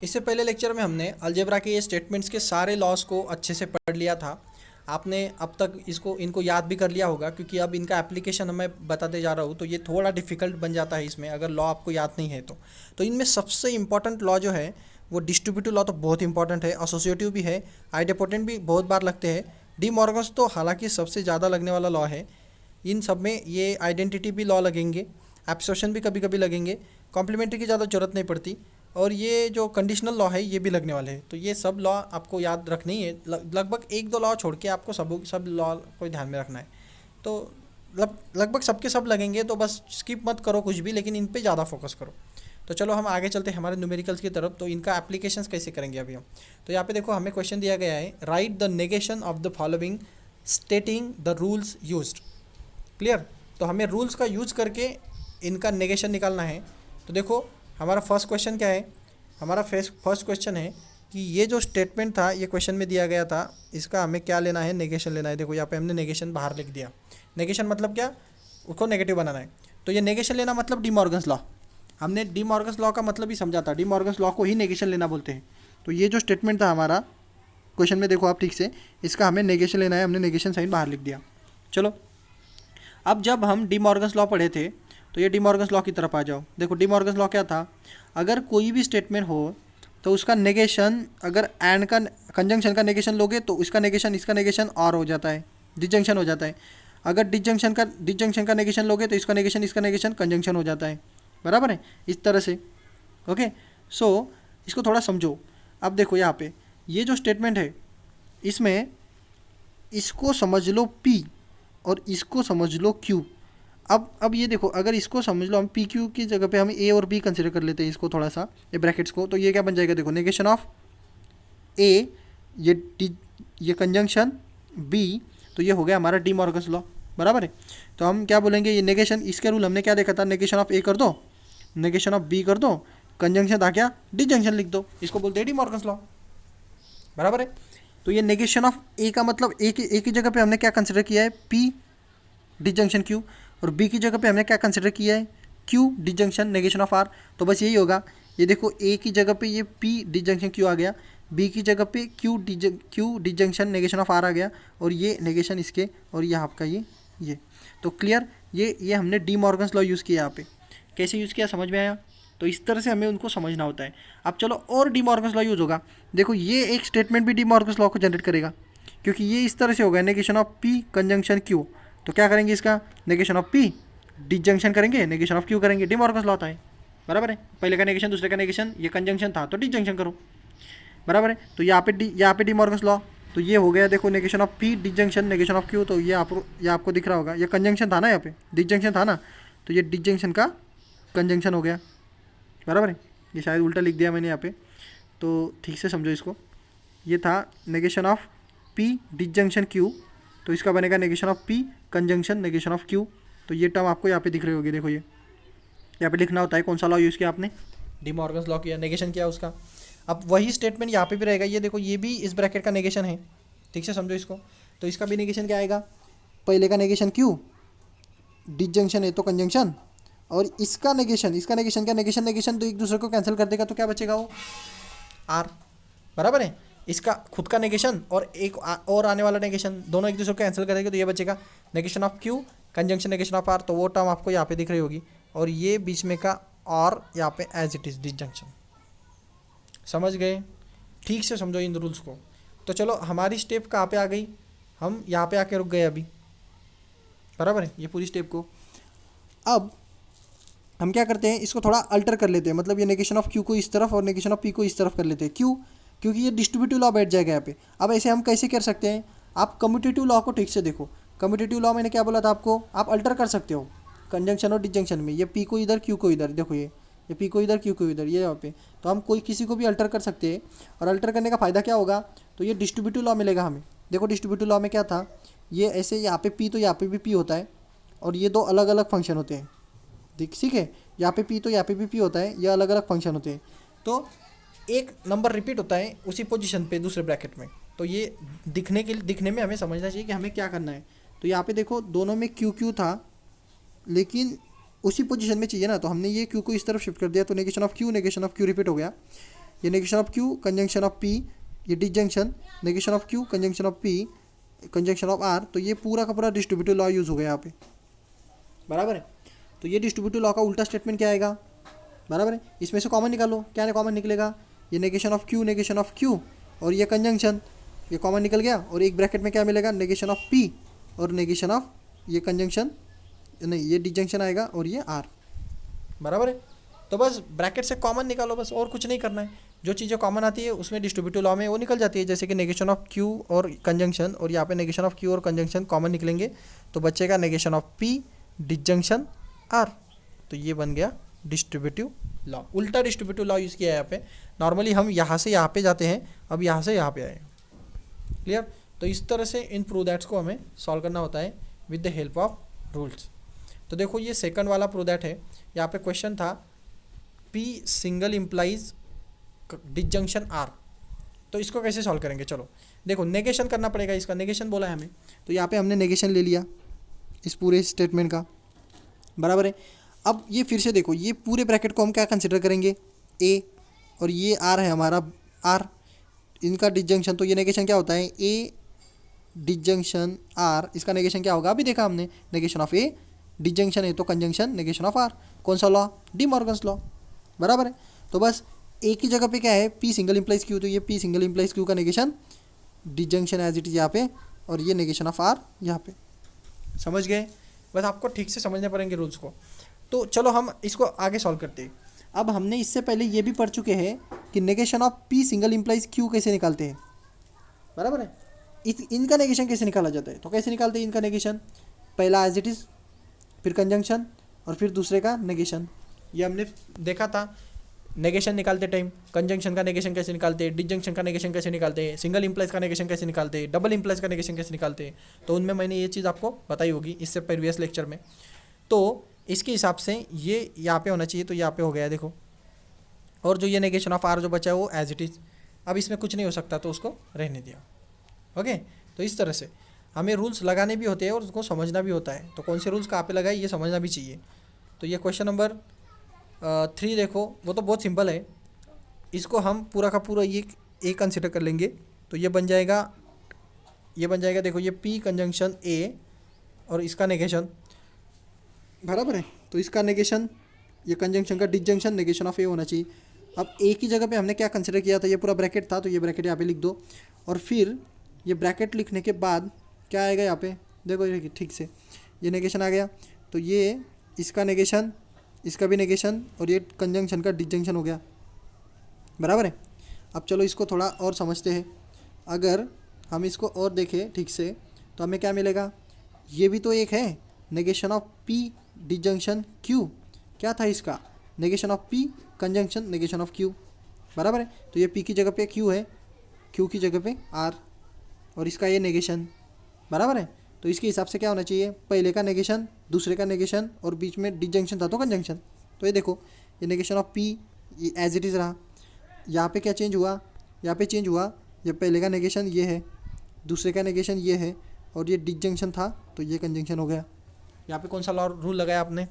इससे पहले लेक्चर में हमने अलजेब्रा के ये स्टेटमेंट्स के सारे लॉस को अच्छे से पढ़ लिया था। आपने अब तक इनको याद भी कर लिया होगा, क्योंकि अब इनका एप्लीकेशन मैं बताते जा रहा हूँ तो ये थोड़ा डिफिकल्ट बन जाता है इसमें, अगर लॉ आपको याद नहीं है तो इनमें सबसे इंपॉर्टेंट लॉ जो है वो डिस्ट्रीब्यूटिव लॉ तो बहुत इंपॉर्टेंट है, एसोसिएटिव भी है, आइडेपोटेंट भी बहुत बार लगते हैं, डी मॉर्गन्स तो हालांकि सबसे ज़्यादा लगने वाला लॉ है। इन सब में ये आइडेंटिटी भी लॉ लगेंगे, एब्सॉर्प्शन भी कभी कभी लगेंगे, कॉम्प्लीमेंट्री की ज़्यादा ज़रूरत नहीं पड़ती, और ये जो कंडीशनल लॉ है ये भी लगने वाले हैं। तो ये सब लॉ आपको याद रखनी है, लगभग एक दो लॉ छोड़ के आपको सब लॉ को ध्यान में रखना है। तो लगभग सबके सब लगेंगे, तो बस स्किप मत करो कुछ भी, लेकिन इन पे ज़्यादा फोकस करो। तो चलो हम आगे चलते हैं हमारे न्यूमेरिकल्स की तरफ। तो इनका एप्लीकेशंस कैसे करेंगे अभी हम। तो यहाँ पे देखो हमें क्वेश्चन दिया गया है, right the negation of the following stating the rules used. Clear. तो हमें रूल्स का यूज करके इनका नेगेशन निकालना है। तो देखो हमारा फर्स्ट क्वेश्चन क्या है, हमारा फर्स्ट क्वेश्चन है कि ये जो स्टेटमेंट था ये क्वेश्चन में दिया गया था, इसका हमें क्या लेना है, नेगेशन लेना है। देखो यहाँ पे हमने नेगेशन बाहर लिख दिया। नेगेशन मतलब क्या, उसको नेगेटिव बनाना है। तो ये नेगेशन लेना मतलब डी मॉर्गन्स लॉ, हमने डी मॉर्गन्स लॉ का मतलब ही समझा था, डी मॉर्गन्स लॉ को ही नेगेशन लेना बोलते हैं। तो ये जो स्टेटमेंट था हमारा क्वेश्चन में, देखो आप ठीक से, इसका हमें नेगेशन लेना है, हमने नेगेशन साइन बाहर लिख दिया। चलो अब जब हम डी मॉर्गन्स लॉ पढ़े थे तो ये डी मॉर्गन्स लॉ की तरफ आ जाओ। देखो डी मॉर्गन्स लॉ क्या था, अगर कोई भी स्टेटमेंट हो तो उसका नेगेशन, अगर एंड का कंजंक्शन का नेगेशन लोगे तो इसका नेगेशन और हो जाता है, डिसजंक्शन हो जाता है। अगर डिसजंक्शन का नेगेशन लोगे तो इसका नेगेशन कंजंक्शन हो जाता है। बराबर है, इस तरह से। ओके, सो इसको थोड़ा समझो। अब देखो यहाँ पे ये जो स्टेटमेंट है इसमें इसको समझ लो P और इसको समझ लो Q। अब ये देखो, अगर इसको समझ लो हम पी क्यू की जगह पे हम ए और बी कंसिडर कर लेते हैं इसको थोड़ा सा, ये ब्रैकेट्स को, तो ये क्या बन जाएगा, देखो नेगेशन ऑफ ए, ये कंजंक्शन बी, तो ये हो गया हमारा डी मॉर्गन्स लॉ। बराबर है। तो हम क्या बोलेंगे, ये नेगेशन, इसके रूल हमने क्या देखा था, नेगेशन ऑफ ए कर दो, नेगेशन ऑफ बी कर दो, कंजंक्शन था क्या, डिसजंक्शन लिख दो, इसको बोलते हैं डी मॉर्गन्स लॉ। बराबर है। तो ये नेगेशन ऑफ ए का मतलब ए की जगह पे हमने क्या कंसिडर किया है, पी डिसजंक्शन क्यू, और बी की जगह पे हमने क्या कंसिडर किया है, Q disjunction negation of R. तो बस यही होगा, ये देखो ए की जगह पे ये पी डिसजंक्शन क्यू आ गया, बी की जगह पे Q disjunction negation of R आ गया, और ये नेगेशन इसके, और ये आपका ये। तो क्लियर, ये हमने डी मॉर्गन्स लॉ यूज़ किया यहाँ पे। कैसे यूज़ किया समझ में आया। तो इस तरह से हमें उनको समझना होता है। अब चलो और डी मॉर्गन्स लॉ यूज़ होगा। देखो ये एक स्टेटमेंट भी डी मॉर्गन्स लॉ को जनरेट करेगा, क्योंकि ये इस तरह से होगा, negation of P conjunction Q. तो क्या करेंगे, इसका नेगेशन ऑफ पी डिसजंक्शन करेंगे, नेगेशन ऑफ क्यू करेंगे, डी मॉर्गन्स लॉ होता है। बराबर है। पहले का नेगेशन दूसरे का नेगेशन, ये कंजंक्शन था तो डिसजंक्शन करो। बराबर है। तो यहाँ पे डी मॉर्गन्स लॉ, तो ये हो गया, देखो negation of P disjunction negation of Q. तो ये आपको दिख रहा होगा, ये कंजंक्शन था ना, यहाँ पे डिसजंक्शन था ना, तो ये डिसजंक्शन का कंजंक्शन हो गया। बराबर है। ये शायद उल्टा लिख दिया मैंने यहाँ पे, तो ठीक से समझो इसको। ये था negation of P disjunction Q, तो इसका बनेगा negation of P conjunction negation of Q. तो ये टर्म आपको यहाँ पे दिख रही होगी, देखो ये यहाँ पे लिखना होता है कौन सा लॉ यूज़ किया आपने, डी मॉर्गन्स लॉ किया, नेगेशन किया उसका। अब वही स्टेटमेंट यहाँ पे भी रहेगा, ये देखो ये भी इस ब्रैकेट का नेगेशन है, ठीक से समझो इसको। तो इसका भी नेगेशन क्या आएगा, पहले का नेगेशन क्यू, डिसजंक्शन है तो कंजंक्शन, और इसका नेगेशन क्या, नेगेशन तो एक दूसरे को कैंसिल कर देगा, तो क्या बचेगा वो आर। बराबर है। इसका खुद का नेगेशन और एक और आने वाला नेगेशन, दोनों एक दूसरे को कैंसिल करेंगे, तो ये बचेगा negation of Q conjunction negation of R. तो वो टर्म आपको यहाँ पे दिख रही होगी, और ये बीच में का और यहाँ पे एज इट इज़ डिसजंक्शन। समझ गए, ठीक से समझो इन रूल्स को। तो चलो हमारी स्टेप कहाँ पे आ गई, हम यहाँ पे आके रुक गए अभी। बराबर है, ये पूरी स्टेप को अब हम क्या करते हैं, इसको थोड़ा अल्टर कर लेते हैं, मतलब ये नेगेशन ऑफ क्यू को इस तरफ और नेगेशन ऑफ पी को इस तरफ कर लेते हैं। क्यों, क्योंकि ये डिस्ट्रीब्यूटिव लॉ बैठ जाएगा यहाँ पे। अब ऐसे हम कैसे कर सकते हैं, आप कम्यूटेटिव लॉ को ठीक से देखो। कम्यूटेटिव लॉ मैंने क्या बोला था आपको, आप अल्टर कर सकते हो कंजंक्शन और डिसजंक्शन में, ये पी को इधर क्यू को इधर, देखो ये पी को इधर क्यू को इधर, ये यहाँ पे। तो हम कोई किसी को भी अल्टर कर सकते हैं, और अल्टर करने का फ़ायदा क्या होगा, तो ये डिस्ट्रीब्यूटिव लॉ मिलेगा हमें। देखो डिस्ट्रीब्यूटिव लॉ में क्या था, ये ऐसे यहाँ पे पी तो यहाँ पे भी पी होता है, और ये दो अलग अलग फंक्शन होते हैं, ठीक है। यहाँ पे पी तो यहाँ पे भी पी होता है, ये अलग अलग फंक्शन होते हैं। तो एक नंबर रिपीट होता है उसी पोजीशन पे दूसरे ब्रैकेट में। तो ये दिखने में हमें समझना चाहिए कि हमें क्या करना है। तो यहाँ पे देखो दोनों में क्यू क्यू था, लेकिन उसी पोजीशन में चाहिए ना, तो हमने ये क्यू को इस तरफ शिफ्ट कर दिया, तो नेगेशन ऑफ क्यू रिपीट हो गया। ये negation of Q conjunction of P, ये disjunction negation of Q conjunction of P conjunction of R, तो ये पूरा का पूरा डिस्ट्रीब्यूटिव लॉ यूज़ हो गया यहाँ पे, बराबर है। तो ये डिस्ट्रीब्यूटिव लॉ का उल्टा स्टेटमेंट क्या आएगा, बराबर है। इसमें से कॉमन निकालो, क्या कॉमन निकलेगा, ये नेगेशन ऑफ क्यू और ये कंजंक्शन, ये कॉमन निकल गया, और एक ब्रैकेट में क्या मिलेगा, नेगेशन ऑफ पी और नेगेशन ऑफ ये कंजंक्शन नहीं ये डिसजंक्शन आएगा और ये आर, बराबर है। तो बस ब्रैकेट से कॉमन निकालो बस, और कुछ नहीं करना है। जो चीज़ें कॉमन आती है उसमें डिस्ट्रीब्यूटिव लॉ में वो निकल जाती है, जैसे कि नेगेशन ऑफ क्यू और कंजंक्शन, और यहाँ पे नेगेशन ऑफ क्यू और कंजंक्शन कॉमन निकलेंगे तो बचेगा negation of P disjunction R. तो ये बन गया डिस्ट्रीब्यूटिव लॉ। उल्टा डिस्ट्रीब्यूटिव लॉ यूज़ किया है यहाँ पे। नॉर्मली हम यहाँ से यहाँ पे जाते हैं, अब यहाँ से यहाँ पे आए। क्लियर। तो इस तरह से इन प्रूव दैट्स को हमें सॉल्व करना होता है with the help of rules. तो देखो ये सेकंड वाला प्रूव दैट है। यहाँ पे क्वेश्चन था P single implies disjunction R, तो इसको कैसे सॉल्व करेंगे। चलो देखो नेगेशन करना पड़ेगा, इसका नेगेशन बोला है हमें, तो यहाँ पे हमने नेगेशन ले लिया इस पूरे स्टेटमेंट का, बराबर है। अब ये फिर से देखो, ये पूरे ब्रैकेट को हम क्या कंसिडर करेंगे, ए, और ये आर है हमारा आर, इनका डिसजंक्शन, तो ये नेगेशन क्या होता है, ए डिसजंक्शन आर, इसका नेगेशन क्या होगा, अभी देखा हमने, नेगेशन ऑफ ए, डिसजंक्शन है तो कंजंक्शन नेगेशन ऑफ आर। कौन सा लॉ, डी मॉर्गन्स लॉ, बराबर है। तो बस एक ही जगह पे क्या है, पी सिंगल इम्प्लाइज क्यू, तो ये पी सिंगल इम्प्लाइज क्यू का negation disjunction as it is यहाँ पे, और ये नेगेशन ऑफ आर यहाँ पे। समझ गए। बस आपको ठीक से समझने पड़ेंगे रूल्स को। तो चलो हम इसको आगे सॉल्व करते हैं। अब हमने इससे पहले ये भी पढ़ चुके हैं कि negation of P single implies Q कैसे निकालते हैं, बराबर है। इनका नेगेशन कैसे निकाला जाता है, तो कैसे निकालते हैं इनका नेगेशन, पहला एज इट इज़, फिर कंजंक्शन, और फिर दूसरे का नेगेशन। ये हमने देखा था नेगेशन निकालते टाइम, कंजंक्शन का नेगेशन कैसे निकालते हैं, डिसजंक्शन का नेगेशन कैसे निकालते हैं, सिंगल इम्प्लाइज का नेगेशन कैसे निकालते हैं, डबल इम्प्लाइज का नेगेशन कैसे निकालते हैं। तो उनमें मैंने ये चीज़ आपको बताई होगी इससे प्रीवियस लेक्चर में। तो इसके हिसाब से ये यहाँ पे होना चाहिए, तो यहाँ पे हो गया है देखो। और जो ये नेगेशन ऑफ आर जो बचा है वो एज इट इज़, अब इसमें कुछ नहीं हो सकता तो उसको रहने दिया। ओके। तो इस तरह से हमें रूल्स लगाने भी होते हैं और उसको समझना भी होता है। तो कौन से रूल्स कहाँ पे लगाए ये समझना भी चाहिए। तो ये क्वेश्चन नंबर 3 देखो, वो तो बहुत सिंपल है। इसको हम पूरा का पूरा ये ए कंसिडर कर लेंगे, तो ये बन जाएगा देखो, ये पी कंजंक्शन ए और इसका नेगेशन, बराबर है। तो इसका नेगेशन, ये कंजंक्शन का डिसजंक्शन नेगेशन ऑफ ए होना चाहिए। अब एक ही जगह पे हमने क्या कंसिडर किया था, ये पूरा ब्रैकेट था, तो ये ब्रैकेट यहाँ पे लिख दो, और फिर ये ब्रैकेट लिखने के बाद क्या आएगा यहाँ पे, देखो ये ठीक से, ये नेगेशन आ गया, तो ये इसका नेगेशन, इसका भी नेगेशन, और ये कंजंक्शन का डिसजंक्शन हो गया, बराबर है। अब चलो इसको थोड़ा और समझते हैं। अगर हम इसको और देखें ठीक से तो हमें क्या मिलेगा, ये भी तो एक है, negation of P disjunction Q, क्या था इसका, negation of P conjunction negation of Q, बराबर है। तो ये पी की जगह पे क्यू है, क्यू की जगह पे आर, और इसका ये नेगेशन, बराबर है। तो इसके हिसाब से क्या होना चाहिए, पहले का नेगेशन, दूसरे का नेगेशन, और बीच में डिसजंक्शन था तो कंजंक्शन। तो ये देखो, ये नेगेशन ऑफ पी ये एज इट इज़ रहा, यहाँ पे क्या चेंज हुआ, यहाँ पे चेंज हुआ, ये पहले का नेगेशन ये है, दूसरे का नेगेशन ये है, और ये डिसजंक्शन था तो ये कंजंक्शन हो गया। यहाँ पे कौन सा लॉ रूल लगाया आपने,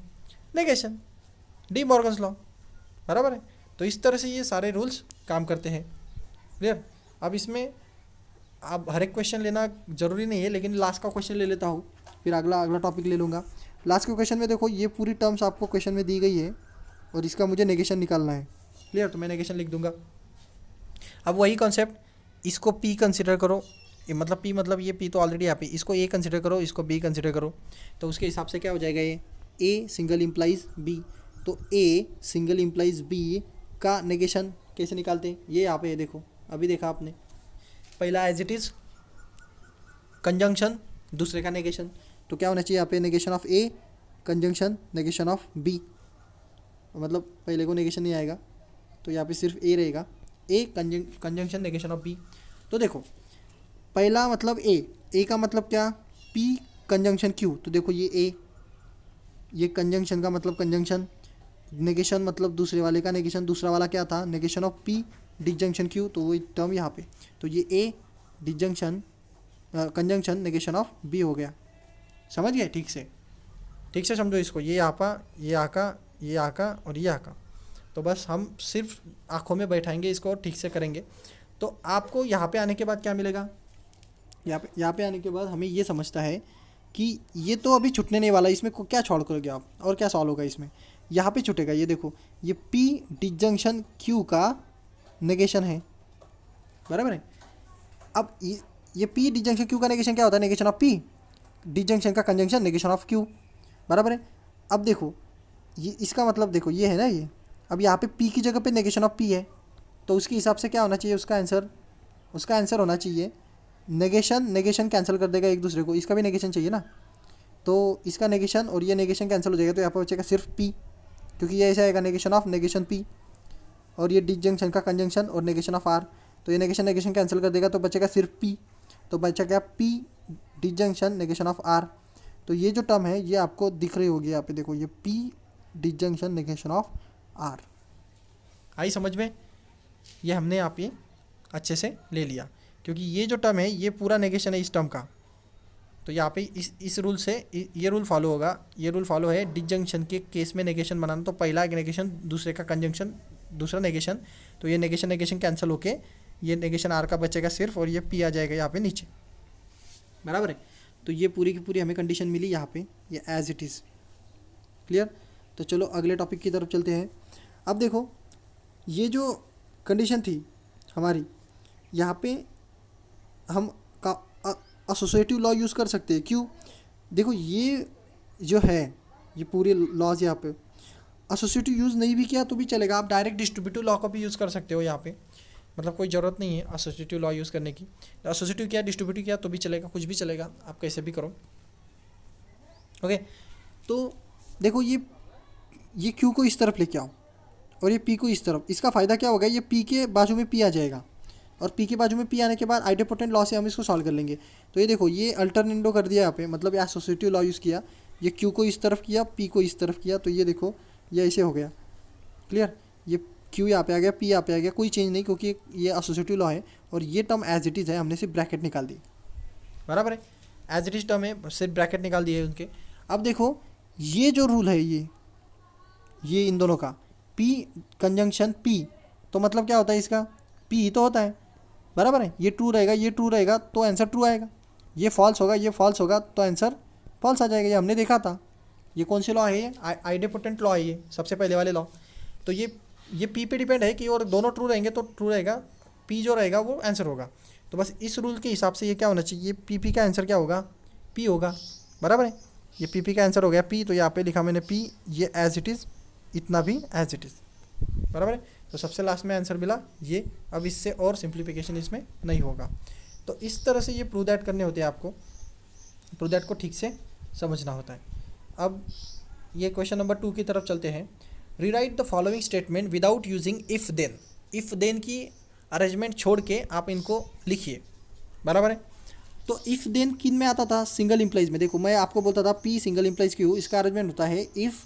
नेगेशन, डी मॉर्गन्स लॉ, बराबर है। तो इस तरह से ये सारे रूल्स काम करते हैं। क्लियर। अब इसमें अब हर एक क्वेश्चन लेना ज़रूरी नहीं है, लेकिन लास्ट का क्वेश्चन ले लेता हूँ, फिर अगला टॉपिक ले लूँगा। लास्ट के क्वेश्चन में देखो, ये पूरी टर्म्स आपको क्वेश्चन में दी गई है और इसका मुझे नेगेशन निकालना है। क्लियर। तो मैं नेगेशन लिख दूंगा। अब वही कॉन्सेप्ट, इसको पी कंसिडर करो, ये मतलब पी मतलब ये पी तो ऑलरेडी यहाँ पे, इसको ए कंसिडर करो, इसको बी कंसिडर करो, तो उसके हिसाब से क्या हो जाएगा, ये ए सिंगल इम्प्लाइज बी, तो ए सिंगल इम्प्लाइज बी का नेगेशन कैसे निकालते हैं, ये यहाँ पे देखो, अभी देखा आपने, पहला एज इट इज़ कंजंक्शन, दूसरे का नेगेशन, तो क्या होना चाहिए यहाँ पे, negation of A conjunction negation of B, मतलब पहले को नेगेशन नहीं आएगा तो यहाँ पे सिर्फ ए रहेगा, ए कंजंक्शन नेगेशन ऑफ बी। तो देखो पहला मतलब ए का मतलब क्या, पी कंजंक्शन क्यू, तो देखो ये ए, ये कंजंक्शन का मतलब कंजंक्शन, नेगेशन मतलब दूसरे वाले का नेगेशन, दूसरा वाला क्या था, negation of P disjunction Q, तो वही टर्म यहाँ पे, तो ये A disjunction conjunction negation of B हो गया। समझ गए, ठीक से समझो इसको, ये आका, ये आका, ये आका और ये आका। तो बस हम सिर्फ आँखों में बैठाएंगे इसको और ठीक से करेंगे। तो आपको यहाँ पे आने के बाद क्या मिलेगा, यहाँ पे आने के बाद हमें ये समझता है कि ये तो अभी छूटने नहीं वाला, इसमें क्या छोड़ करोगे आप और क्या सॉल्व होगा इसमें, यहाँ पे छूटेगा। ये देखो, ये P डिजंक्शन Q का नेगेशन है, बराबर है। अब ये P डिजंक्शन Q का नेगेशन क्या होता है, नेगेशन ऑफ P, डिजंक्शन का कंजंक्शन नेगेशन ऑफ Q, बराबर है। अब देखो ये इसका मतलब देखो ये है ना ये, अब यहाँ पे P की जगह पे नेगेशन ऑफ P है, तो उसके हिसाब से क्या होना चाहिए उसका आंसर होना चाहिए नेगेशन कैंसिल कर देगा एक दूसरे को, इसका भी नेगेशन चाहिए ना, तो इसका नेगेशन और ये नेगेशन कैंसिल हो जाएगा, तो यहाँ पर बचेगा सिर्फ P, क्योंकि ये ऐसा आएगा नेगेशन ऑफ नेगेशन P, और ये डिजंक्शन का कंजंक्शन और नेगेशन ऑफ R, तो ये नेगेशन कैंसिल कर देगा तो बचेगा सिर्फ P, तो बचा क्या P disjunction negation of R। तो ये जो टर्म है ये आपको दिख रही होगी यहाँ पे, देखो ये P disjunction negation of R। आई समझ में, ये हमने यहाँ पे अच्छे से ले लिया, क्योंकि ये जो टर्म है ये पूरा नेगेशन है इस टर्म का। तो यहाँ पे इस रूल से ये रूल फॉलो होगा, ये रूल फॉलो है डिजंक्शन के केस में नेगेशन बनाना, तो पहला नेगेशन दूसरे का कंजंक्शन दूसरा नेगेशन, तो ये नेगेशन कैंसिल होके ये नेगेशन R का बचेगा सिर्फ, और ये P आ जाएगा यहाँ पे नीचे, बराबर है। तो ये पूरी की पूरी हमें कंडीशन मिली यहाँ पे, ये एज इट इज़ क्लियर। तो चलो अगले टॉपिक की तरफ चलते हैं। अब देखो ये जो कंडीशन थी हमारी, यहाँ पे हम एसोसिएटिव लॉ यूज़ कर सकते हैं, क्यों, देखो ये जो है ये पूरे लॉज यहाँ पे एसोसिएटिव यूज़ नहीं भी किया तो भी चलेगा, आप डायरेक्ट डिस्ट्रीब्यूटिव लॉ का भी यूज़ कर सकते हो यहाँ पे, मतलब कोई ज़रूरत नहीं है एसोसिएटिव लॉ यूज़ करने की। एसोसिएटिव किया डिस्ट्रीब्यूटिव किया तो भी चलेगा, कुछ भी चलेगा, आप कैसे भी करो, ओके। तो देखो ये Q को इस तरफ लेके आओ और ये P को इस तरफ, इसका फ़ायदा क्या होगा, ये P के बाजू में P आ जाएगा, और P के बाजू में P आने के बाद आइडेपोटेंट लॉ से हम इसको सॉल्व कर लेंगे। तो ये देखो ये अल्टरनेटो कर दिया यहाँ पे, मतलब ये एसोसिएटिव लॉ यूज़ किया, ये Q को इस तरफ किया, P को इस तरफ किया, तो ये देखो ये ऐसे हो गया, क्लियर। ये Q यहाँ पे आ गया, P यहाँ पे आ गया, कोई चेंज नहीं, क्योंकि ये एसोसिएटिव लॉ है, और ये टर्म एज इट इज़ है, हमने सिर्फ ब्रैकेट निकाल दी, बराबर है, एज इट इज़ टर्म है, सिर्फ ब्रैकेट निकाल दिए उनके। अब देखो ये जो रूल है ये इन दोनों का P कंजंक्शन P, तो मतलब क्या होता है इसका, P ही तो होता है, बराबर है। ये ट्रू रहेगा, ये ट्रू रहेगा तो आंसर ट्रू आएगा, ये फॉल्स होगा, ये फॉल्स होगा तो आंसर फॉल्स आ जाएगा, ये हमने देखा था। ये कौन सी लॉ है, ये आइडेपोटेंट लॉ है, ये सबसे पहले वाले लॉ। तो ये P पे डिपेंड है कि और दोनों ट्रू रहेंगे तो ट्रू रहेगा, P जो रहेगा वो आंसर होगा। तो बस इस रूल के हिसाब से ये क्या होना चाहिए, P का आंसर क्या होगा, P होगा, बराबर है। ये P का आंसर हो गया P, तो यहाँ पे लिखा मैंने P, ये एज इट इज़, इतना भी एज इट इज़, बराबर है। तो सबसे लास्ट में आंसर मिला ये, अब इससे और सिंप्लीफिकेशन इसमें नहीं होगा। तो इस तरह से ये प्रूव दैट करने होते हैं, आपको प्रूव दैट को ठीक से समझना होता है। अब ये क्वेश्चन नंबर 2 की तरफ चलते हैं। Rewrite the following statement without using if then की अरेंजमेंट छोड़ के आप इनको लिखिए, बराबर है। तो इफ़ देन किन में आता था, सिंगल इंप्लाइज में। देखो मैं आपको बोलता था P सिंगल इंप्लाइज Q, इसका अरेंजमेंट होता है इफ़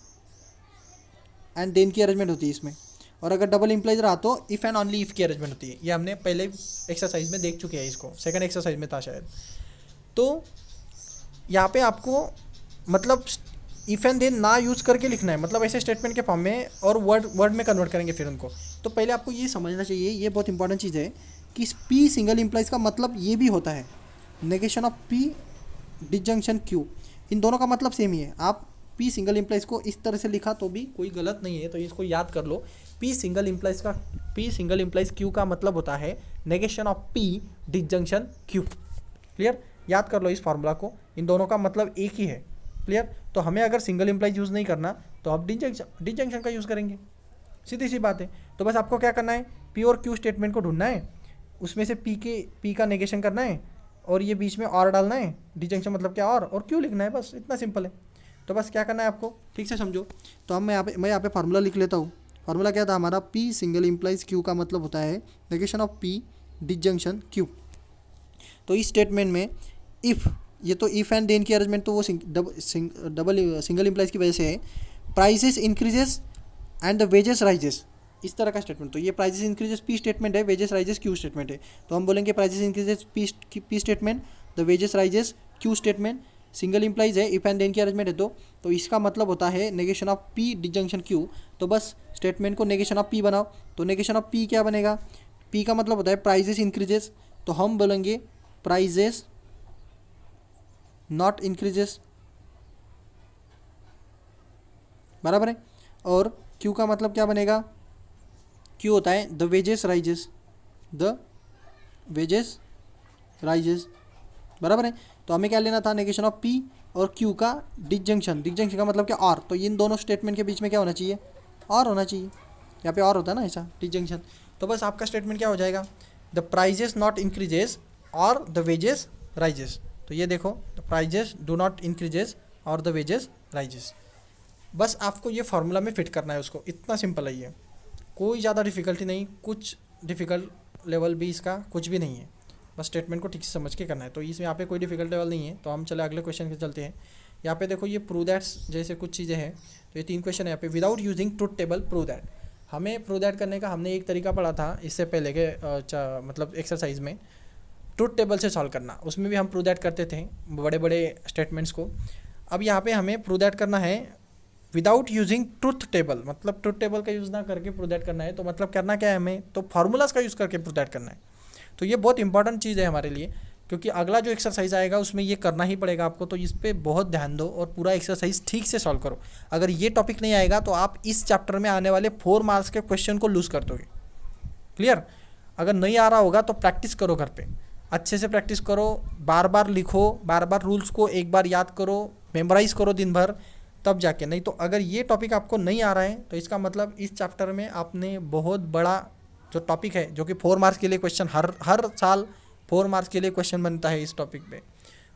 एंड देन की अरेंजमेंट होती है इसमें, और अगर डबल इंप्लाइज रहा तो इफ़ एंड ओनली इफ़ की अरेंजमेंट होती है। ये हमने पहले एक्सरसाइज में देख चुके हैं, इसको सेकंड एक्सरसाइज में था शायद। तो यहाँ पे आपको मतलब इफ़ एंड देन ना यूज़ करके लिखना है, मतलब ऐसे स्टेटमेंट के फॉर्म में, और वर्ड में कन्वर्ट करेंगे फिर उनको। तो पहले आपको ये समझना चाहिए, ये बहुत इंपॉर्टेंट चीज़ है कि P सिंगल इंप्लाइज का मतलब ये भी होता है negation of P disjunction Q, इन दोनों का मतलब सेम ही है। आप P सिंगल इंप्लाइज को इस तरह से लिखा तो भी कोई गलत नहीं है, तो इसको याद कर लो। P सिंगल इंप्लाइज Q का मतलब होता है negation of P disjunction Q, clear. याद कर लो इस फार्मूला को, इन दोनों का मतलब एक ही है, क्लियर। तो हमें अगर सिंगल इंप्लाइज यूज़ नहीं करना तो आप डिजंक्शन का यूज़ करेंगे, सीधी सी बात है। तो बस आपको क्या करना है, P और Q स्टेटमेंट को ढूंढना है, उसमें से P का नेगेशन करना है, और ये बीच में और डालना है, डिजंक्शन मतलब क्या और Q लिखना है, बस इतना सिंपल है। तो बस क्या करना है आपको, ठीक से समझो। तो हम मैं यहाँ पे फार्मूला लिख लेता हूँ। फार्मूला क्या था हमारा, P सिंगल इंप्लाइज Q का मतलब होता है negation of P disjunction Q। तो इस स्टेटमेंट में इफ़, ये तो इफ़ एंड देन की अरेंजमेंट तो वो सिंगल इंप्लाइज की वजह से है। Prices increases and the wages rises, इस तरह का स्टेटमेंट। तो ये प्राइसेस इंक्रीजेस P स्टेटमेंट है, वेजेस राइजेस Q स्टेटमेंट है। तो हम बोलेंगे prices increases P statement, the wages rises Q statement, single implies है, इफ एंड देन की अरेंजमेंट है तो इसका मतलब होता है negation of P disjunction Q. तो बस स्टेटमेंट को नेगेशन ऑफ पी बनाओ। तो नेगेशन ऑफ पी क्या बनेगा, पी का मतलब होता है प्राइजेस इंक्रीजेस, तो हम बोलेंगे प्राइजेस नॉट इंक्रीजेस, बराबर है। और क्यू का मतलब क्या बनेगा, क्यू होता है the wages rises, the wages rises, बराबर है। तो हमें क्या लेना था, नेगेशन ऑफ पी और क्यू का डिजंक्शन, डिजंक्शन का मतलब क्या, और। तो इन दोनों स्टेटमेंट के बीच में क्या होना चाहिए, और होना चाहिए। यहाँ पे और होता है ना ऐसा डिजंक्शन। तो बस आपका स्टेटमेंट क्या हो जाएगा, द प्राइजेस नॉट इंक्रीजेस और द वेजेस राइजेस। तो ये देखो, the prices do not increases और द वेजेस राइजेस। बस आपको ये फार्मूला में फिट करना है उसको, इतना सिंपल है ये, कोई ज़्यादा डिफ़िकल्टी नहीं, कुछ डिफ़िकल्ट लेवल भी इसका कुछ भी नहीं है। बस स्टेटमेंट को ठीक से समझ के करना है। तो इस यहाँ पे कोई डिफ़िकल्ट लेवल नहीं है। तो हम चले अगले क्वेश्चन के चलते हैं। यहाँ पे देखो ये प्रूव दैट्स जैसे कुछ चीज़ें हैं। तो ये 3 क्वेश्चन है यहाँ पे। Without using truth table prove that. हमें प्रूव दैट करने का हमने एक तरीका पढ़ा था इससे पहले के मतलब एक्सरसाइज में, ट्रुथ टेबल से सॉल्व करना। उसमें भी हम प्रूव दैट करते थे बड़े बड़े स्टेटमेंट्स को। अब यहाँ पे हमें प्रूव दैट करना है विदाउट यूजिंग ट्रुथ टेबल, मतलब ट्रुथ टेबल का यूज़ ना करके प्रूव दैट करना है। तो मतलब करना क्या है हमें, तो फार्मूलाज का यूज़ करके प्रूव दैट करना है। तो ये बहुत इंपॉर्टेंट चीज़ है हमारे लिए, क्योंकि अगला जो एक्सरसाइज आएगा उसमें ये करना ही पड़ेगा आपको। तो इस पर बहुत ध्यान दो और पूरा एक्सरसाइज ठीक से सॉल्व करो। अगर ये टॉपिक नहीं आएगा तो आप इस चैप्टर में आने वाले 4 मार्क्स के क्वेश्चन को लूज़ कर दोगे। क्लियर। अगर नहीं आ रहा होगा तो प्रैक्टिस करो घर पे, अच्छे से प्रैक्टिस करो, बार बार लिखो, बार बार रूल्स को एक बार याद करो, मेमोराइज़ करो दिन भर, तब जाके। नहीं तो अगर ये टॉपिक आपको नहीं आ रहा है तो इसका मतलब इस चैप्टर में आपने बहुत बड़ा जो टॉपिक है, जो कि 4 मार्क्स के लिए क्वेश्चन हर साल 4 मार्क्स के लिए क्वेश्चन बनता है इस टॉपिक पे,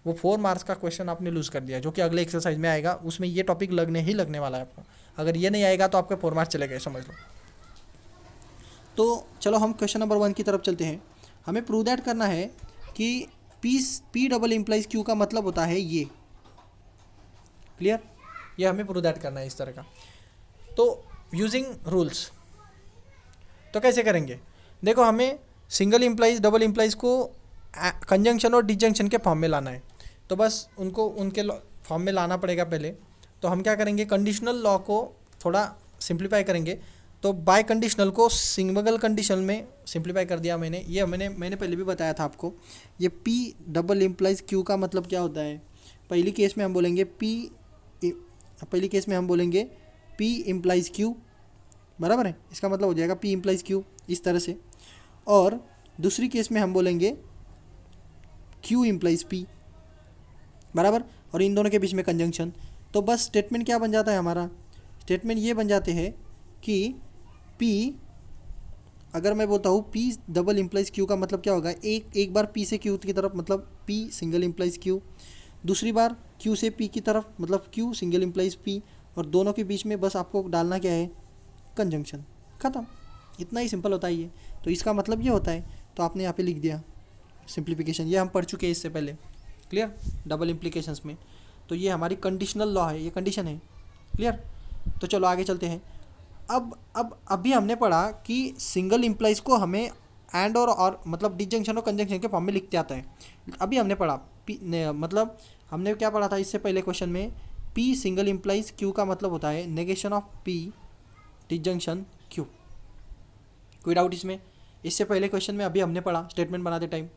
वो 4 मार्क्स का क्वेश्चन आपने लूज़ कर दिया। जो कि अगले एक्सरसाइज में आएगा उसमें ये टॉपिक लगने वाला है आपको। अगर ये नहीं आएगा तो आपके 4 मार्क्स चले गए, समझ लो। तो चलो हम क्वेश्चन नंबर 1 की तरफ चलते हैं। हमें प्रूव दैट करना है कि पी डबल इम्प्लाइज क्यू का मतलब होता है ये। क्लियर। ये हमें प्रूव दैट करना है इस तरह का। तो यूजिंग रूल्स तो कैसे करेंगे, देखो हमें सिंगल इम्प्लाइज डबल इम्प्लाइज को कंजंक्शन और डिजंक्शन के फॉर्म में लाना है। तो बस उनको उनके फॉर्म में लाना पड़ेगा पहले। तो हम क्या करेंगे, कंडीशनल लॉ को थोड़ा सिंप्लीफाई करेंगे। तो बाय कंडीशनल को सिंगल कंडीशन में सिंप्लीफाई कर दिया मैंने। ये मैंने पहले भी बताया था आपको। ये पी डबल इम्प्लाइज क्यू का मतलब क्या होता है, पहली केस में हम बोलेंगे पी इम्प्लाइज क्यू, बराबर है। इसका मतलब हो जाएगा पी इम्प्लाइज क्यू इस तरह से। और दूसरी केस में हम बोलेंगे क्यू इम्प्लाइज पी, बराबर। और इन दोनों के बीच में कंजंक्शन। तो बस स्टेटमेंट क्या बन जाता है हमारा, स्टेटमेंट ये बन जाते हैं कि पी, अगर मैं बोलता हूँ पी डबल इम्प्लाइज क्यू का मतलब क्या होगा, एक बार पी से क्यू की तरफ मतलब पी सिंगल इम्प्लाइज क्यू, दूसरी बार क्यू से पी की तरफ मतलब क्यू सिंगल इम्प्लाइज पी, और दोनों के बीच में बस आपको डालना क्या है, कंजंक्शन। ख़त्म। इतना ही सिंपल होता है ये। तो इसका मतलब ये होता है। तो आपने यहाँ पे लिख दिया सिंप्लीफिकेशन, ये हम पढ़ चुके हैं इससे पहले। क्लियर। डबल इम्प्लीकेशंस में तो ये हमारी कंडीशनल लॉ है, ये कंडीशन है। क्लियर। तो चलो आगे चलते हैं। अब अभी हमने पढ़ा कि सिंगल इम्प्लाइज को हमें एंड और मतलब डिजंक्शन और कंजंक्शन के फॉर्म में लिखते आता है। अभी हमने पढ़ा मतलब हमने क्या पढ़ा था इससे पहले क्वेश्चन में, पी सिंगल इम्प्लाइज क्यू का मतलब होता है negation of P disjunction Q. कोई डाउट इसमें? इससे पहले क्वेश्चन में अभी हमने पढ़ा स्टेटमेंट बनाते टाइम।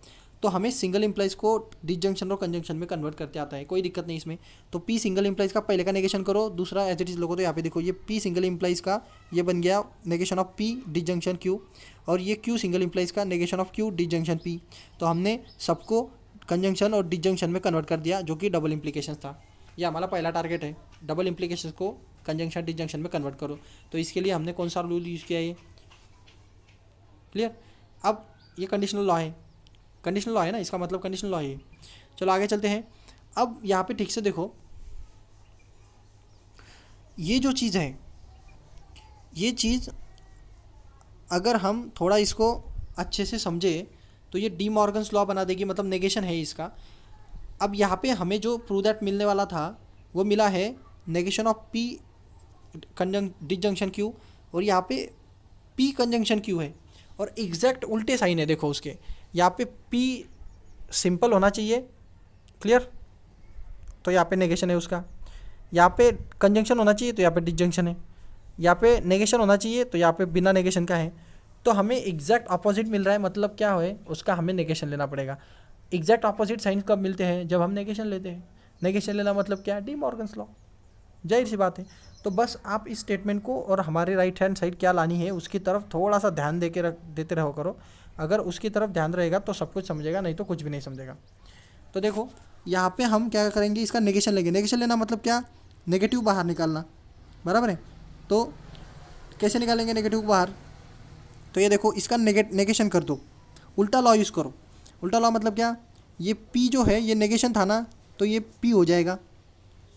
तो हमें सिंगल इम्प्लाइज को डिजंक्शन और कंजंक्शन में कन्वर्ट करते आता है, कोई दिक्कत नहीं इसमें। तो पी सिंगल इम्प्लाइज का पहले का नेगेशन करो, दूसरा एज इट इज लोगों। तो यहाँ पे देखो ये पी सिंगल इम्प्लाइज का ये बन गया negation of P disjunction Q, और ये क्यू सिंगल इम्प्लाइज का negation of Q disjunction P. तो हमने सबको कंजंक्शन और डिजंक्शन में कन्वर्ट कर दिया, जो कि डबल इम्प्लीकेशन था। ये हमारा पहला टारगेट है, डबल इम्प्लीकेशन को कंजंक्शन डिजंक्शन में कन्वर्ट करो। तो इसके लिए हमने कौन सा रूल यूज़ किया है, क्लियर। अब ये कंडीशनल लॉ है, कंडीशनल लॉ है ना, इसका मतलब कंडीशनल लॉ है। चलो आगे चलते हैं। अब यहाँ पे ठीक से देखो, ये जो चीज़ है, ये चीज़ अगर हम थोड़ा इसको अच्छे से समझे तो ये डी मॉर्गन्स लॉ बना देगी, मतलब नेगेशन है इसका। अब यहाँ पे हमें जो प्रूव दैट मिलने वाला था वो मिला है negation of P disjunction Q, और यहाँ पे पी कंजंक्शन क्यू है, और एग्जैक्ट उल्टे साइन है। देखो उसके यहाँ पे पी सिंपल होना चाहिए, क्लियर, तो यहाँ पे नेगेशन है उसका, यहाँ पे कंजंक्शन होना चाहिए तो यहाँ पे डिसजंक्शन है, यहाँ पे नेगेशन होना चाहिए तो यहाँ पे बिना नेगेशन का है। तो हमें एग्जैक्ट अपोजिट मिल रहा है, मतलब क्या है उसका हमें नेगेशन लेना पड़ेगा। एग्जैक्ट अपोजिट साइन कब मिलते हैं? जब हम नेगेशन लेते हैं। नेगेशन लेना मतलब क्या है? डी मॉर्गन्स लॉ, जाहिर सी बात है। तो बस आप इस स्टेटमेंट को और हमारे राइट हैंड साइड क्या लानी है उसकी तरफ थोड़ा सा ध्यान देते रहो करो। अगर उसकी तरफ ध्यान रहेगा तो सब कुछ समझेगा, नहीं तो कुछ भी नहीं समझेगा। तो देखो यहाँ पे हम क्या करेंगे, इसका नेगेशन लेंगे। नेगेशन लेना मतलब क्या? नेगेटिव बाहर निकालना, बराबर है। तो कैसे निकालेंगे नेगेटिव बाहर? तो ये देखो इसका नेगेशन कर दो, उल्टा लॉ यूज़ करो। उल्टा लॉ मतलब क्या? ये पी जो है ये नेगेशन था ना, तो ये पी हो जाएगा।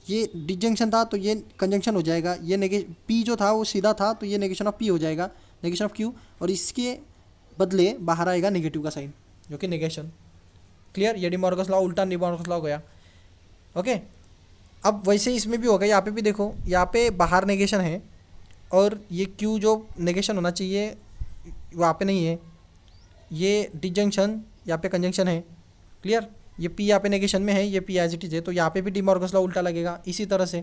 ये डिसजंक्शन था तो ये कंजंक्शन हो जाएगा। ये पी जो था वो सीधा था तो ये नेगेशन ऑफ पी हो जाएगा, नेगेशन ऑफ क्यू। और इसके बदले बाहर आएगा नेगेटिव का साइन जो कि नेगेशन। क्लियर? ये डी मॉर्गन्स लॉ उल्टा डी मॉर्गन्स लॉ गया। ओके, अब वैसे इसमें भी होगा। यहाँ पे भी देखो, यहाँ पे बाहर नेगेशन है और ये क्यू जो नेगेशन होना चाहिए वहाँ पे नहीं है। ये डिसजंक्शन यहाँ पे कंजंक्शन है। क्लियर? ये पी यहाँ पे नेगेशन में है, ये पी एज इट इज है, तो यहाँ पे भी डी मॉर्गन्स लॉ उल्टा लगेगा इसी तरह से।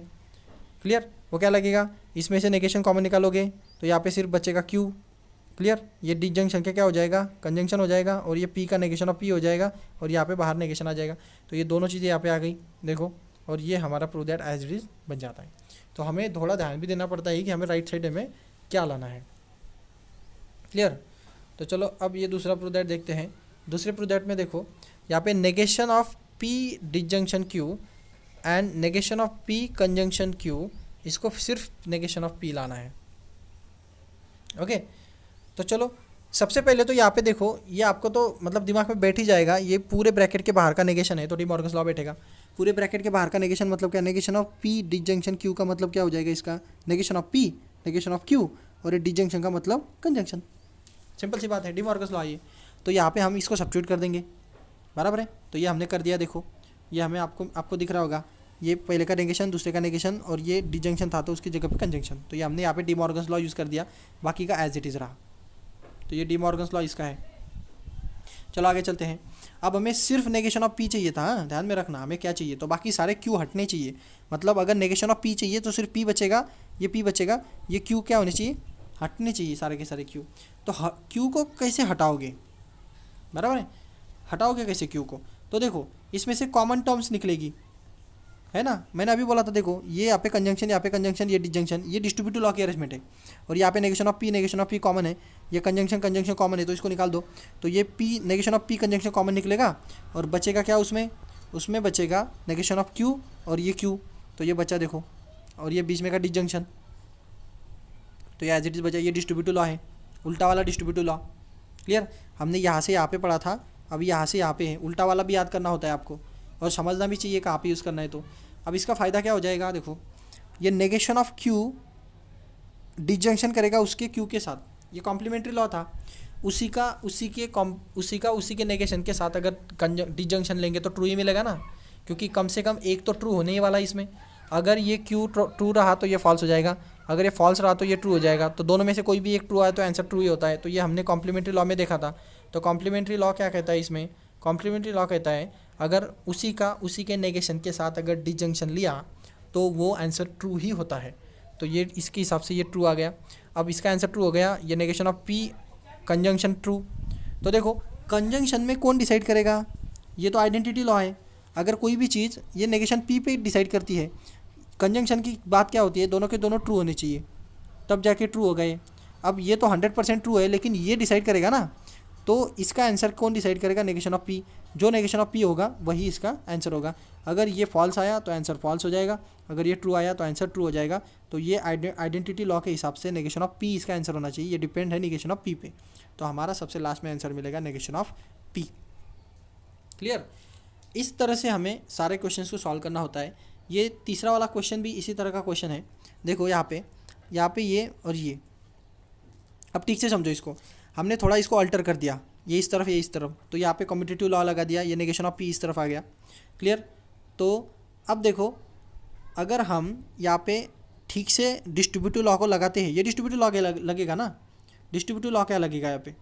क्लियर? वो क्या लगेगा? इसमें से नेगेशन कॉमन निकालोगे तो यहाँ पे सिर्फ बचेगा क्यू। क्लियर? ये डिसजंक्शन के क्या हो जाएगा? कंजंक्शन हो जाएगा, और ये पी का नेगेशन ऑफ पी हो जाएगा, और यहाँ पे बाहर नेगेशन आ जाएगा। तो ये दोनों चीज़ें यहाँ पे आ गई देखो, और ये हमारा prove that as it is बन जाता है। तो हमें थोड़ा ध्यान भी देना पड़ता है कि हमें राइट साइड में क्या लाना है। क्लियर? तो चलो अब ये दूसरा प्रूव दैट देखते हैं। दूसरे प्रूव दैट में देखो यहाँ पे negation of P disjunction Q and negation of P conjunction Q, इसको सिर्फ नेगेशन ऑफ पी लाना है। ओके, तो चलो सबसे पहले तो यहाँ पे देखो, ये आपको तो मतलब दिमाग में बैठ ही जाएगा। ये पूरे ब्रैकेट के बाहर का नेगेशन है तो डी मॉर्गन्स लॉ बैठेगा। पूरे ब्रैकेट के बाहर का नेगेशन मतलब क्या? Negation of P disjunction Q का मतलब क्या हो जाएगा? इसका negation of P, negation of Q, और ये डिसजंक्शन का मतलब कंजंक्शन। सिंपल सी बात है, डी मॉर्गन्स लॉ ये। तो यहाँ पे हम इसको सब्स्टिट्यूट कर देंगे, बराबर है। तो ये हमने कर दिया। देखो ये हमें आपको दिख रहा होगा, ये पहले का नेगेशन, दूसरे का नेगेशन, और ये डिसजंक्शन था तो उसकी जगह पे कंजंक्शन। तो ये हमने यहाँ पे डी मॉर्गन्स लॉ यूज़ कर दिया, बाकी का एज इट इज़ रहा। तो ये डी मॉर्गन्स लॉ इसका है। चलो आगे चलते हैं। अब हमें सिर्फ नेगेशन ऑफ पी चाहिए था, हाँ ध्यान में रखना हमें क्या चाहिए, तो बाकी सारे क्यू हटने चाहिए। मतलब अगर नेगेशन ऑफ पी चाहिए तो सिर्फ पी बचेगा, ये पी बचेगा, ये क्यू क्या होने चाहिए? हटने चाहिए सारे के सारे क्यू। तो क्यू को कैसे हटाओगे? बराबर है, हटाओगे कैसे क्यू को? तो देखो इसमें से कॉमन टर्म्स निकलेगी, है ना। मैंने अभी बोला था देखो, ये यहाँ पे कंजंक्शन, यहाँ पे कंजंक्शन, ये डिसजंक्शन, ये डिस्ट्रीब्यूटिव लॉ की अरेंजमेंट है। और यहाँ पे नेगेशन ऑफ पी कॉमन है, ये कंजंक्शन कंजंक्शन कॉमन है, तो इसको निकाल दो। तो ये P negation of P conjunction common निकलेगा, और बचेगा क्या उसमें बचेगा नेगेशन ऑफ क्यू और ये क्यू। तो ये बचा देखो, और ये बीच में का डिसजंक्शन, तो ये एज इट इज बचा। ये डिस्ट्रीब्यूटिव लॉ है, उल्टा वाला डिस्ट्रीब्यूटिव लॉ। क्लियर? हमने यहाँ से यहाँ पे पढ़ा था, अब यहाँ से यहाँ पे है। उल्टा वाला भी याद करना होता है आपको, और समझना भी चाहिए कहाँ पे यूज़ करना है। तो अब इसका फ़ायदा क्या हो जाएगा? देखो ये नेगेशन ऑफ क्यू डिसजंक्शन करेगा उसके क्यू के साथ, ये कॉम्प्लीमेंट्री लॉ था। उसी के नेगेशन के साथ अगर डिसजंक्शन लेंगे तो ट्रू ही मिलेगा ना, क्योंकि कम से कम एक तो ट्रू होने ही वाला है इसमें। अगर ये क्यू ट्रू रहा तो ये फॉल्स हो जाएगा, अगर ये फॉल्स रहा तो ये ट्रू हो जाएगा। तो दोनों में से कोई भी एक ट्रू आया तो आंसर ट्रू ही होता है। तो ये हमने कॉम्प्लीमेंट्री लॉ में देखा था। तो कॉम्प्लीमेंट्री लॉ क्या कहता है इसमें? कॉम्प्लीमेंट्री लॉ कहता है अगर उसी के नेगेशन के साथ अगर डिसजंक्शन लिया तो वो आंसर ट्रू ही होता है। तो ये इसके हिसाब से ये ट्रू आ गया। अब इसका आंसर ट्रू हो गया, ये negation of P conjunction true. तो देखो कंजंक्शन में कौन डिसाइड करेगा? ये तो आइडेंटिटी लॉ है। अगर कोई भी चीज़ ये नेगेशन पी पे डिसाइड करती है, कंजंक्शन की बात क्या होती है? दोनों के दोनों ट्रू होने चाहिए, तब जाके ट्रू हो गए। अब ये तो 100% ट्रू है, लेकिन ये डिसाइड करेगा ना, तो इसका आंसर कौन डिसाइड करेगा? Negation of P. जो नेगेशन ऑफ पी होगा वही इसका आंसर होगा। अगर ये फॉल्स आया तो आंसर फॉल्स हो जाएगा, अगर ये ट्रू आया तो आंसर ट्रू हो जाएगा। तो ये आइडेंटिटी लॉ के हिसाब से नेगेशन ऑफ पी इसका आंसर होना चाहिए। ये डिपेंड है नेगेशन ऑफ पी पे। तो हमारा सबसे लास्ट में आंसर मिलेगा नेगेशन ऑफ पी। क्लियर? इस तरह से हमें सारे क्वेश्चन को सॉल्व करना होता है। ये तीसरा वाला क्वेश्चन भी इसी तरह का क्वेश्चन है। देखो यहाँ पे ये और ये, अब ठीक से समझो इसको। हमने थोड़ा इसको अल्टर कर दिया, ये इस तरफ, ये इस तरफ। तो यहाँ पे कम्यूटेटिव लॉ लगा दिया, ये नेगेशन ऑफ पी इस तरफ आ गया। क्लियर? तो अब देखो अगर हम यहाँ पे ठीक से डिस्ट्रीब्यूटिव लॉ को लगाते हैं, ये डिस्ट्रीब्यूटिव लॉ क्या लगेगा ना। डिस्ट्रीब्यूटिव लॉ क्या लगेगा? यहाँ पे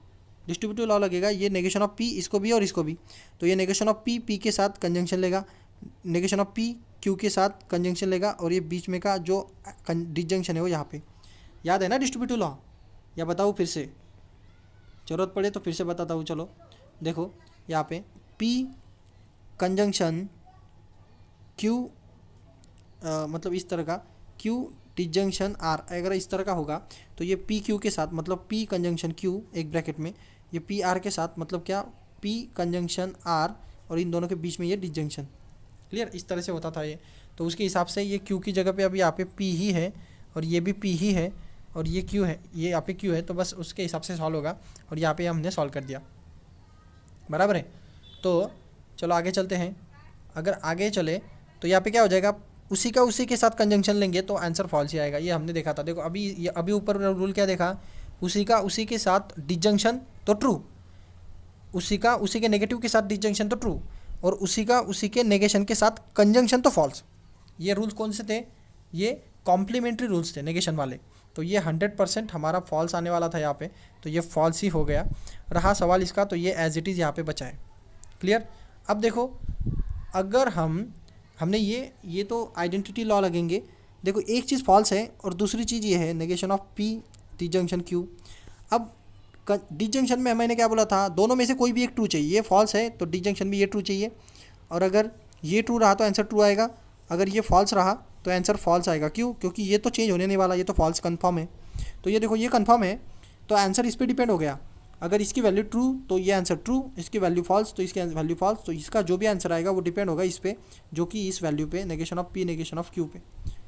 डिस्ट्रीब्यूटिव लॉ लगेगा, ये नेगेशन ऑफ पी इसको भी और इसको भी। तो ये नेगेशन ऑफ पी के साथ कंजंक्शन लेगा, नेगेशन ऑफ पी क्यू के साथ कंजंक्शन लेगा, और ये बीच में का जो डिसजंक्शन है वो यहाँ पे। याद है ना डिस्ट्रीब्यूटिव लॉ, या बताऊँ फिर से, ज़रूरत पड़े तो फिर से बताता हूँ। चलो देखो यहाँ पे पी कंजंक्शन क्यू, मतलब इस तरह का क्यू डिसजंक्शन आर, अगर इस तरह का होगा तो ये पी क्यू के साथ, मतलब पी कंजंक्शन क्यू एक ब्रैकेट में, ये पी आर के साथ, मतलब क्या, पी कंजंक्शन आर, और इन दोनों के बीच में ये डिसजंक्शन। क्लियर, इस तरह से होता था ये। तो उसके हिसाब से ये क्यू की जगह पे अभी यहाँ पे पी ही है, और ये भी पी ही है, और ये क्यू है, ये यहाँ पे क्यू है, तो बस उसके हिसाब से सॉल्व होगा, और यहाँ पे हमने सॉल्व कर दिया। बराबर है। तो चलो आगे चलते हैं। अगर आगे चले तो यहाँ पे क्या हो जाएगा, उसी का उसी के साथ कंजंक्शन लेंगे तो आंसर फॉल्स ही आएगा। ये हमने देखा था। देखो अभी ऊपर रूल क्या देखा, उसी का उसी के साथ डिसजंक्शन तो ट्रू, उसी का उसी के नेगेटिव के साथ डिसजंक्शन तो ट्रू, और उसी का उसी के नेगेशन के साथ कंजंक्शन तो फॉल्स। ये रूल्स कौन से थे, ये कॉम्प्लीमेंट्री रूल्स थे नेगेशन वाले। तो ये 100% हमारा फॉल्स आने वाला था यहाँ पे, तो ये फॉल्स ही हो गया। रहा सवाल इसका, तो ये एज इट इज़ यहाँ पे बचा है। क्लियर। अब देखो, अगर हमने ये तो आइडेंटिटी लॉ लगेंगे। देखो एक चीज़ फॉल्स है और दूसरी चीज़ ये है negation of P disjunction Q. अब डिसजंक्शन में मैंने क्या बोला था, दोनों में से कोई भी एक ट्रू चाहिए। ये फॉल्स है तो डिसजंक्शन भी ये ट्रू चाहिए, और अगर ये ट्रू रहा तो आंसर ट्रू आएगा, अगर ये फॉल्स रहा तो आंसर फॉल्स आएगा। क्यों? क्योंकि ये तो चेंज होने नहीं वाला, ये तो फॉल्स कन्फर्म है। तो ये देखो ये कन्फर्म है, तो आंसर इस पर डिपेंड हो गया। अगर इसकी वैल्यू ट्रू तो ये आंसर ट्रू, इसकी वैल्यू फॉल्स तो इसकी वैल्यू फॉल्स। तो इसका जो भी आंसर आएगा वो डिपेंड होगा इस पे, जो कि इस वैल्यू पे, negation of P negation of Q पे।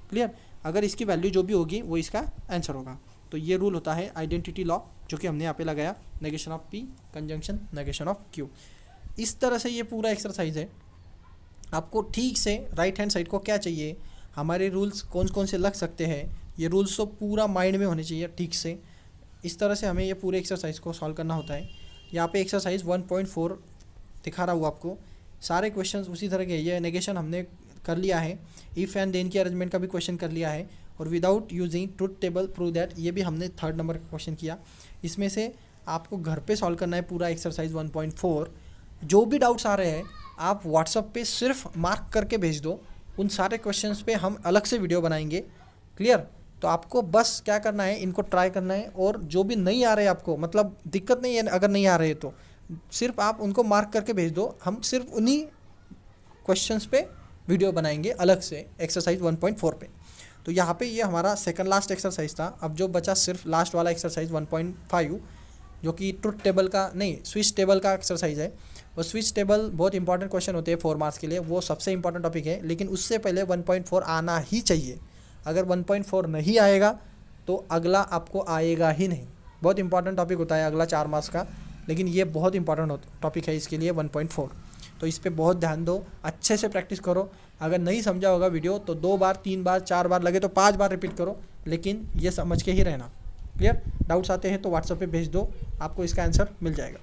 क्लियर। अगर इसकी वैल्यू जो भी होगी वो इसका आंसर होगा। तो ये रूल होता है आइडेंटिटी लॉ, जो कि हमने यहाँ पे लगाया, negation of P conjunction negation of Q. इस तरह से ये पूरा एक्सरसाइज है। आपको ठीक से राइट हैंड साइड को क्या चाहिए, हमारे रूल्स कौन कौन से लग सकते हैं, ये रूल्स तो पूरा माइंड में होने चाहिए ठीक से। इस तरह से हमें ये पूरे एक्सरसाइज को सॉल्व करना होता है। यहाँ पे एक्सरसाइज 1.4 दिखा रहा हूँ आपको, सारे क्वेश्चंस उसी तरह के। ये नेगेशन हमने कर लिया है, इफ़ एंड देन की अरेंजमेंट का भी क्वेश्चन कर लिया है, और without using truth table prove that, ये भी हमने 3rd नंबर का क्वेश्चन किया। इसमें से आपको घर पे सॉल्व करना है पूरा एक्सरसाइज 1.4। जो भी डाउट्स आ रहे हैं आप व्हाट्सअप पे सिर्फ मार्क करके भेज दो, उन सारे क्वेश्चंस पे हम अलग से वीडियो बनाएंगे। क्लियर। तो आपको बस क्या करना है, इनको ट्राई करना है, और जो भी नहीं आ रहे आपको, मतलब दिक्कत नहीं है अगर नहीं आ रहे तो सिर्फ आप उनको मार्क करके भेज दो, हम सिर्फ उन्हीं क्वेश्चंस पे वीडियो बनाएंगे अलग से एक्सरसाइज 1.4 पे। तो यहाँ पे ये हमारा सेकंड लास्ट एक्सरसाइज था। अब जो बचा सिर्फ लास्ट वाला एक्सरसाइज 1.5, जो कि ट्रुथ टेबल का नहीं, स्विच टेबल का एक्सरसाइज है। और स्विच टेबल बहुत इंपॉर्टेंट क्वेश्चन होते हैं 4 मार्क्स के लिए, वो सबसे इंपॉर्टेंट टॉपिक है। लेकिन उससे पहले 1.4 आना ही चाहिए। अगर 1.4 नहीं आएगा तो अगला आपको आएगा ही नहीं। बहुत इंपॉर्टेंट टॉपिक होता है अगला 4 मार्क्स का, लेकिन ये बहुत इंपॉर्टेंट टॉपिक है इसके लिए 1.4। तो इस पर बहुत ध्यान दो, अच्छे से प्रैक्टिस करो। अगर नहीं समझा होगा वीडियो तो 2 बार 3 बार 4 बार लगे तो 5 बार रिपीट करो, लेकिन ये समझ के ही रहना। क्लियर। डाउट्स आते हैं तो व्हाट्सएप पे भेज दो, आपको इसका आंसर मिल जाएगा।